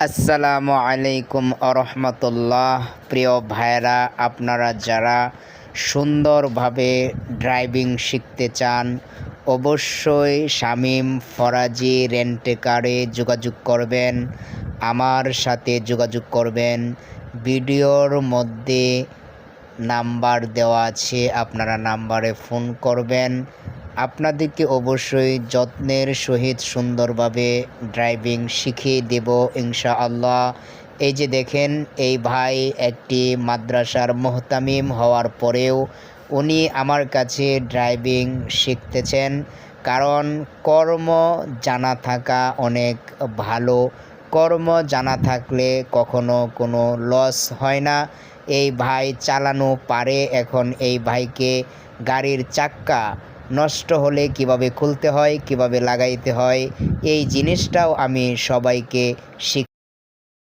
আসসালামু আলাইকুম আরহামতুল্লাহ। প্রিয় ভাইরা, আপনারা যারা সুন্দরভাবে ড্রাইভিং শিখতে চান অবশ্যই শামীম ফরাজি রেন্টেকারে যোগাযোগ করবেন, আমার সাথে যোগাযোগ করবেন। ভিডিওর মধ্যে নাম্বার দেওয়া আছে, আপনারা নাম্বারে ফোন করবেন। আপনাদেরকে অবশ্যই যত্নের সহিত সুন্দরভাবে ড্রাইভিং শিখিয়ে দেব ইনশাআল্লাহ। এই যে দেখেন, এই ভাই একটি মাদ্রাসার মুহতামিম হওয়ার পরেও উনি আমার কাছে ড্রাইভিং শিখতেছেন, কারণ কর্ম জানা থাকা অনেক ভালো। কর্ম জানা থাকলে কখনো কোনো লস হয় না। এই ভাই চালানো পারে। এখন এই ভাইকে গাড়ির চাক্কা নষ্ট হলে কিভাবে খুলতে হয়, কিভাবে লাগাইতে হয়, এই জিনিসটাও আমি সবাইকে